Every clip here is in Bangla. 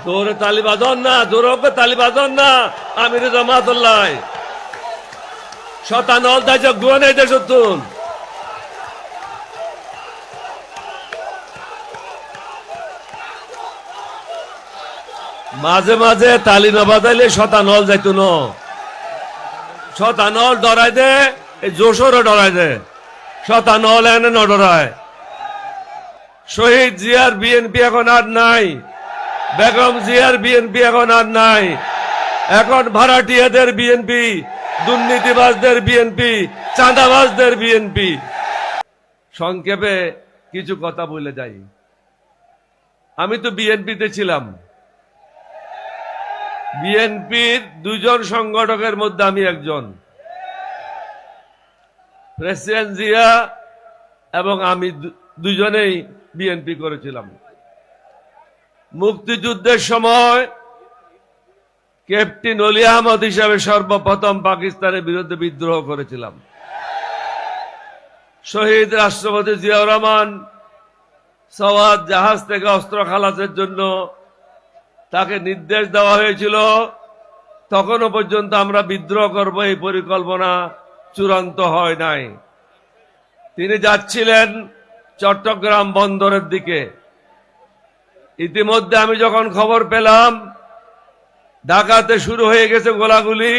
দৌড়ে তালি বাজন না, দৌড়কে তালি বাজন না। আমির জামাতুল্লাহ শতানল দাইছে গুয়ানে দেশ তুন মাঝে মাঝে তালি না বাজাইলে শতানল যাইতো ন, শতানল ডরাই দে, এই জোশরে ডরাই দে, শতানল এনে ন ডরায়। শহীদ জিয়ার বিএনপি এখন আর নাই, বেগম জিয়ার বিএনপি এখন আর নাই। এখন ভাড়াটিয়াদের বিএনপি, দুর্নীতিবাজদের বিএনপি, চাঁদাবাজদের বিএনপি। সংক্ষেপে কিছু কথা বলে যাই। আমি তো বিএনপিতে ছিলাম, বিএনপির দুজন সংগঠকের মধ্যে আমি একজন। প্রেসিডেন্ট জিয়া এবং আমি দুজনেই বিএনপি করেছিলাম। মুক্তিযুদ্ধের সময় ক্যাপ্টেন অলি আহমদ হিসাবে সর্বপ্রথম পাকিস্তানের বিরুদ্ধে বিদ্রোহ করেছিলাম। শহীদ রাষ্ট্রপতি জিয়াউর রহমান সওয়াত জাহাজ থেকে অস্ত্র খালাসের জন্য তাকে নির্দেশ দেওয়া হয়েছিল। তখনও পর্যন্ত আমরা বিদ্রোহ করব এই পরিকল্পনা চূড়ান্ত হয় নাই। তিনি যাচ্ছিলেন চট্টগ্রাম বন্দরের দিকে। ইতিমধ্যে আমি যখন খবর পেলাম ঢাকাতে শুরু হয়ে গেছে গোলাগুলি,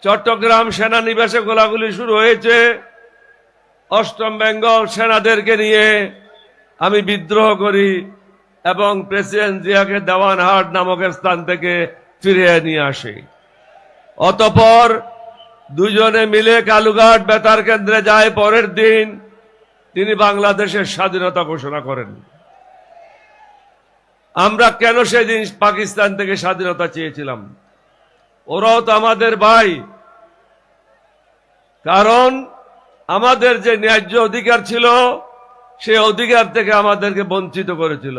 চট্টগ্রাম সেনানিবাসে গোলাগুলি শুরু হয়েছে, অষ্টম বেঙ্গল সেনাদেরকে নিয়ে আমি বিদ্রোহ করি এবং প্রেসিডেন্ট জিয়াকে দেওয়ানহাট নামক স্থান থেকে ফিরিয়ে নিয়ে আসি। অতঃপর দুজনে মিলে কালুঘাট বেতার কেন্দ্রে যায়। পরের দিন তিনি বাংলাদেশের স্বাধীনতা ঘোষণা করেন। আমরা কেন সেদিন পাকিস্তান থেকে স্বাধীনতা চেয়েছিলাম? ওরাও তো আমাদের ভাই, কারণ আমাদের যে ন্যায্য অধিকার ছিল সেই অধিকার থেকে আমাদেরকে বঞ্চিত করেছিল।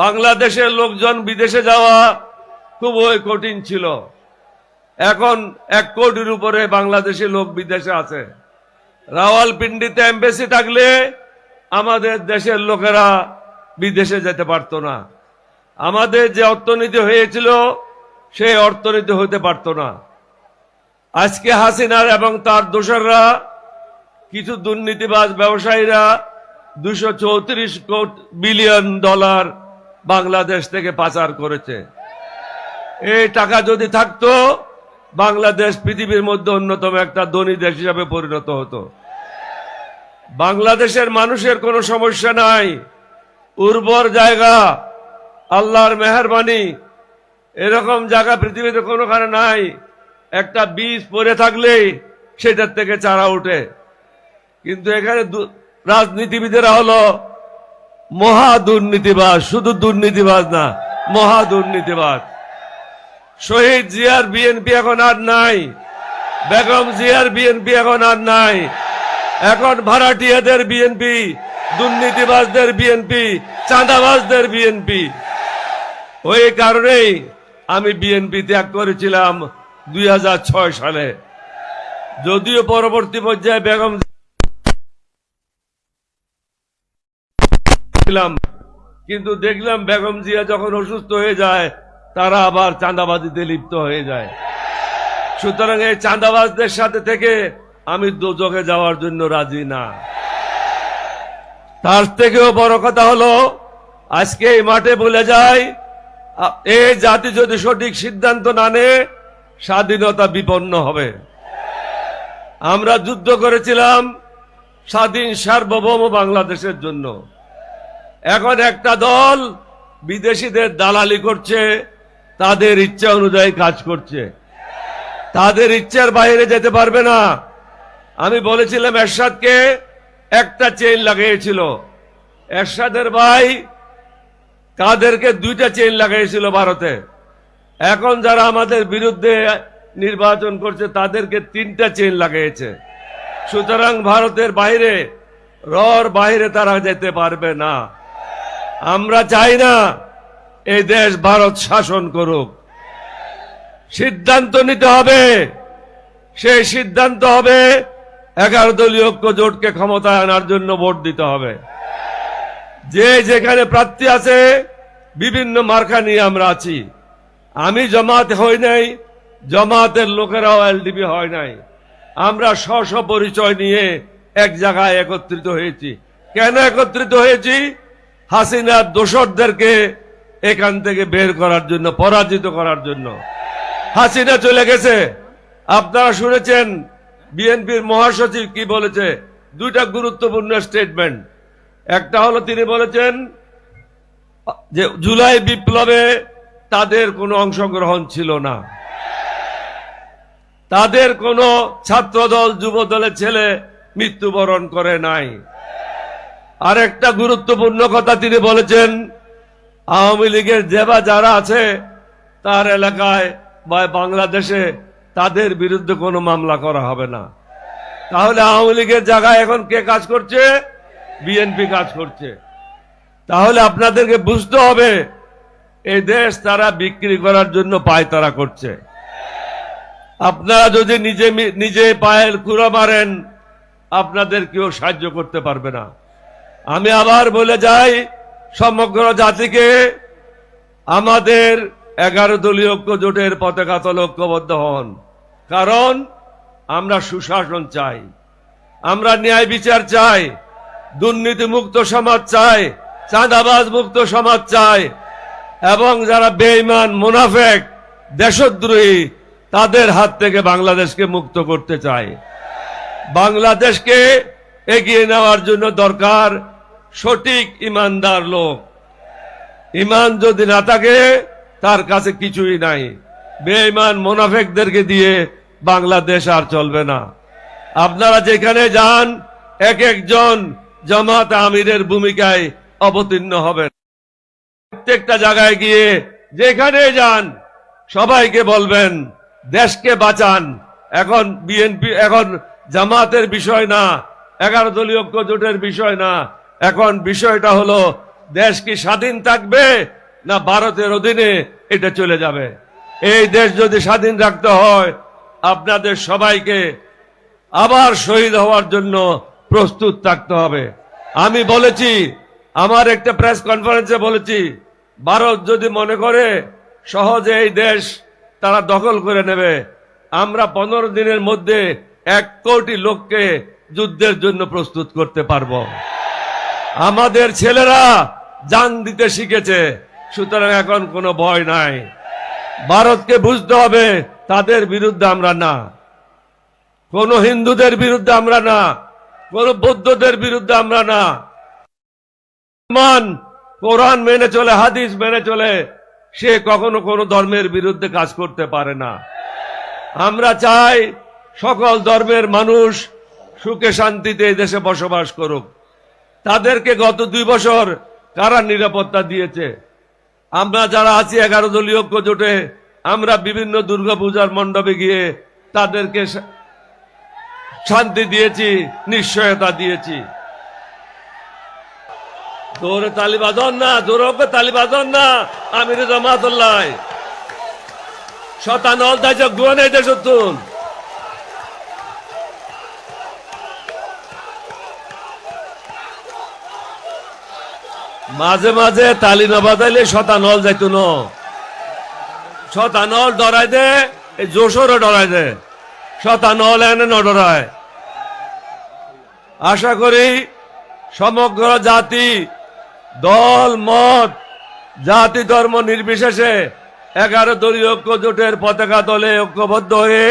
বাংলাদেশের লোকজন বিদেশে যাওয়া খুবই কঠিন ছিল। এখন 1 কোটির উপরে বাংলাদেশি লোক বিদেশে আছে। রাওয়ালপিন্ডিতে এমবেসি থাকলে আমাদের দেশের লোকেরা বিদেশে যেতে পারতো না। আমাদের যে অর্থনীতি হয়েছিল সেই অর্থনীতি হতে পারতো না। আজকে হাসিনার এবং তার দোসররা, কিছু দুর্নীতিবাজ ব্যবসায়ীরা 234 বিলিয়ন ডলার বাংলাদেশ থেকে পাচার করেছে। এই টাকা যদি থাকতো বাংলাদেশ পৃথিবীর মধ্যে অন্যতম একটা ধনী দেশ হিসাবে পরিণত হতো। বাংলাদেশের মানুষের কোনো সমস্যা নাই, উর্বর জায়গা, আল্লাহর মেহেরবানি। এরকম জায়গা পৃথিবীতে কোনোখানে নাই। একটা বীজ পড়ে থাকলেই সেটার থেকে চারা ওঠে। কিন্তু এখানে রাজনীতিবিদেরা হলো মহা দুর্নীতিবাজ, শুধু দুর্নীতিবাজ না, মহা দুর্নীতিবাজ। শহীদ জিয়ার বিএনপি এখন আর নাই, বেগম জিয়ার বিএনপি এখন আর নাই। এখন ভাড়াটিয়াদের বিএনপি, দুর্নীতিবাজদের বিএনপি, চাঁদাবাজদের বিএনপি। ওই কারণেই আমি বিএনপি ত্যাগ করেছিলাম 2006 সালে। যদিও পরবর্তী পর্যায়ে বেগম ছিলাম, কিন্তু দেখলাম বেগম জিয়া যখন অসুস্থ হয়ে যায় তারা আবার চাঁদাবাজিতে লিপ্ত হয়ে যায়। সুতরাং এই চাঁদাবাজদের সাথে থেকে আমি দোজখে যাওয়ার জন্য রাজি না। তার থেকেও বড় কথা হলো আজকে এই মাঠে বলে যায়, এই জাতি যদি সঠিক সিদ্ধান্ত না নেয় স্বাধীনতা বিপন্ন হবে। আমরা যুদ্ধ করেছিলাম স্বাধীন সার্বভৌম বাংলাদেশের জন্য। এখন একটা দল বিদেশিদের দালালি করছে, তাদের ইচ্ছা অনুযায়ী কাজ করছে, তাদের ইচ্ছার বাইরে যেতে পারবে না। আমি বলেছিলাম এরশাদকে একটা চেইন লাগিয়েছিল, এরশাদের ভাই কাদেরকে 2টা চেইন লাগাইছিল ভারতে। এখন যারা আমাদের বিরুদ্ধে নির্বাচন করছে তাদেরকে 3টা চেইন লাগাইছে। সুতরাং ভারতের বাইরে, রর বাইরে তারা যেতে পারবে না। আমরা চাই না এই দেশ ভারত শাসন করুক। সিদ্ধান্ত নিতে হবে, সেই সিদ্ধান্ত হবে 11 দলীয় ঐক্য জোটকে ক্ষমতায় আনার জন্য ভোট দিতে হবে। যে যেখানে প্রার্থী আছে বিভিন্ন মার্কা নিয়ে আমরা আছি। আমি জামাত হই নাই, জামাতের লোকেরাও এলডিপি হয় নাই। আমরা স্ব পরিচয় নিয়ে এক জায়গায় একত্রিত হয়েছি। কেন একত্রিত হয়েছি? হাসিনার দোসরদেরকে এখান থেকে বের করার জন্য, পরাজিত করার জন্য। হাসিনা চলে গেছে, আপনারা শুনেছেন বিএনপির মহাসচিব কি বলেছে। দুইটা গুরুত্বপূর্ণ স্টেটমেন্ট। একটা হলো তিনি বলেছেন যে জুলাই বিপ্লবে তাদের কোনো অংশগ্রহণ ছিল না, তাদের কোনো ছাত্রদল যুব দলের ছেলে মৃত্যুবরণ করে নাই। আর একটা গুরুত্বপূর্ণ কথা তিনি বলেছেন, আওয়ামী লীগের যেবা যারা আছে তার এলাকায় বা বাংলাদেশে তাদের বিরুদ্ধে কোনো মামলা করা হবে না। তাহলে আওয়ামী লীগের জায়গায় এখন কে কাজ করছে? বিএনপি কাজ করছে। তাহলে আপনাদেরকে বুঝতে হবে এই দেশ তারা বিক্রি করার জন্য পায়তারা করছে। আপনারা যদি নিজে পায়ের কুড়া মারেন, আপনাদের কেউ সাহায্য করতে পারবে না। আমি আবার বলে যাই সমগ্র জাতিকে, আমাদের 11 দলীয় ঐক্য জোটের পতাকা তলে ঐক্যবদ্ধ হন। কারণ আমরা সুশাসন চাই, আমরা ন্যায় বিচার চাই, দুর্নীতি মুক্ত সমাজ চাই, চাঁদাবাজ মুক্ত সমাজ চাই, এবং যারা বেঈমান, মুনাফেক, দেশদ্রোহী তাদের হাত থেকে বাংলাদেশকে মুক্ত করতে চাই। বাংলাদেশকে এগিয়ে নেওয়ার জন্য দরকার সঠিক ইমানদার লোক। ইমান যদি না থাকে তার কাছে কিছুই নাই। বেঈমান মুনাফেকদেরকে দিয়ে বাংলাদেশ আর চলবে না। আপনারা যেখানে যান এক একজন জামাত আমিরের ভূমিকায় অবতীর্ণ হবেন। প্রত্যেকটা জায়গায় গিয়ে যেখানে যান সবাইকে বলবেন দেশকে বাঁচান। এখন বিএনপি, এখন জামাতের বিষয় না, 11 দলীয় ঐক্য জোটের বিষয় না। এখন বিষয়টা হলো দেশ কি স্বাধীন থাকবে না ভারতের অধীনে এটা চলে যাবে। এই দেশ যদি স্বাধীন রাখতে হয় আপনাদের সবাইকে আবার শহীদ হওয়ার জন্য প্রস্তুত থাকতে হবে। আমি বলেছি, আমার একটা প্রেস কনফারেন্সে বলেছি, ভারত যদি মনে করে সহজে এই দেশ তারা দখল করে নেবে, আমরা 15 দিনের মধ্যে 1 কোটি লোককে যুদ্ধের জন্য প্রস্তুত করতে পারবো। আমাদের ছেলেরা জান দিতে শিখেছে, সুতরাং এখন কোনো ভয় নাই। ভারতকে বুঝতে হবে তাদের বিরুদ্ধে আমরা না, কোন হিন্দুদের বিরুদ্ধে আমরা না, কোন বৌদ্ধদের বিরুদ্ধে আমরা না। কোরআন মেনে চলে, হাদিস মেনে চলে, সে কখনো কোনো ধর্মের বিরুদ্ধে কাজ করতে পারে না। আমরা চাই সকল ধর্মের মানুষ সুখে শান্তিতে এই দেশে বসবাস করুক। তাদেরকে গত 2 বছর কারা নিরাপত্তা দিয়েছে? আমরা যারা আছি 11 দলীয় ঐক্য জোটে, আমরা বিভিন্ন দুর্গাপূজার মণ্ডপে গিয়ে তাদেরকে শান্তি দিয়েছি, নিশ্চয়তা দিয়েছি। জোরে তালি বাজন না, জোরে তালি বাজন না। আমির জামাতুল্লাহ শতানল দাইজ গুয়ানে দেশতুন মাঝে মাঝে তালি না বাজাইলে শতানল যাইতো ন, শতানল ডরাই দে, জোশরে ডরাই দে, শতানল এনে ন ডরায়। আশা করি সমগ্র জাতি, দল মত, জাতি ধর্ম নির্বিশেষে 11 দলীয় ঐক্য জোটের পতাকা দলে ঐক্যবদ্ধ হয়ে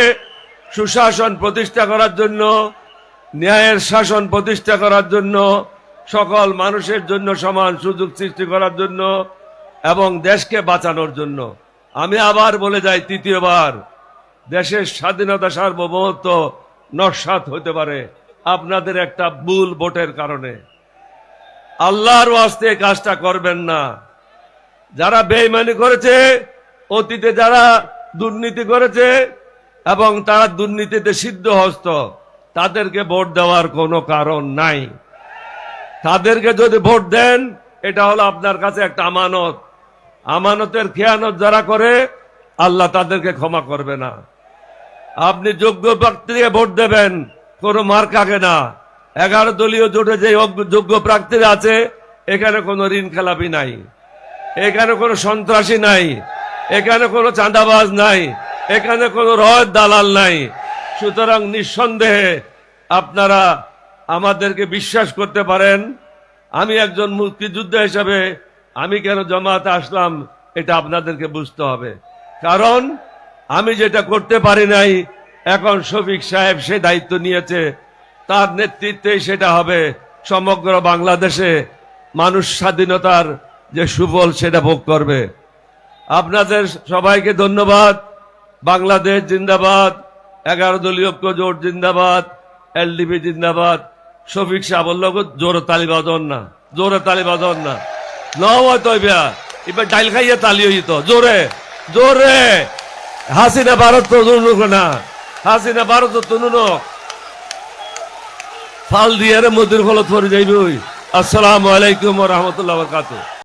সুশাসন প্রতিষ্ঠা করার জন্য, ন্যায়ের শাসন প্রতিষ্ঠা করার জন্য, সকল মানুষের জন্য সমান সুযোগ সৃষ্টি করার জন্য এবং দেশকে বাঁচানোর জন্য। আমি আবার বলে যাই, তৃতীয়বার দেশের স্বাধীনতা সার্বভৌমত্ব নস্যাৎ হতে পারে আপনাদের একটা ভুল ভোটের কারণে। আল্লাহর ওয়াস্তে কাজটা করবেন না। যারা বেঈমানি করেছে, অতীতে যারা দুর্নীতি করেছে এবং তারা দুর্নীতিতে সিদ্ধহস্ত, তাদেরকে ভোট দেওয়ার কোনো কারণ নাই। তাদেরকে যদি ভোট দেন, এটা হলো আপনার কাছে একটা আমানত। আমানতের খেয়ানত যারা করে আল্লাহ তাদেরকে ক্ষমা করবে না। আপনি যোগ্য প্রার্থীকে ভোট দেবেন, কোনো মার্কাকে না। 11 দলীয় জোটে যে যোগ্য প্রার্থীরা আছে এখানে কোনো ঋণ খেলাপি নাই। এখানে কোনো সন্ত্রাসী নাই, এখানে কোনো চাঁদাবাজ নাই, এখানে কোনো রয়ের দালাল নাই। সুতরাং নিঃসন্দেহে আপনারা আমাদেরকে বিশ্বাস করতে পারেন। আমি একজন মুক্তিযোদ্ধা হিসাবে আমি কেন জামাতে আসলাম এটা আপনাদেরকে বুঝতে হবে। কারণ আমি যেটা করতে পারি নাই, এখন শফিক সাহেব সে দায়িত্ব নিয়েছে, তার নেতৃত্বেই সেটা হবে। সমগ্র বাংলাদেশে মানুষ স্বাধীনতার যে সুফল সেটা ভোগ করবে। আপনাদের সবাইকে ধন্যবাদ। বাংলাদেশ জিন্দাবাদ, 11 দলীয় ঐক্য জোট জিন্দাবাদ, এলডিপি জিন্দাবাদ। শফিক সাহেব বলল জোরে তালি বাজন না, জোরে তালি বাজন না, এবার ডাইল খাইয়ে তালি হইত জোরে জোরে। হাসিনা ভারত তো না, হাসিনা ভারত তো ফাল দিয়ে মোদির ফলত পরে যাইবে। আসসালামু আলাইকুম ওয়া রাহমাতুল্লাহি ওয়া বারাকাতুহু।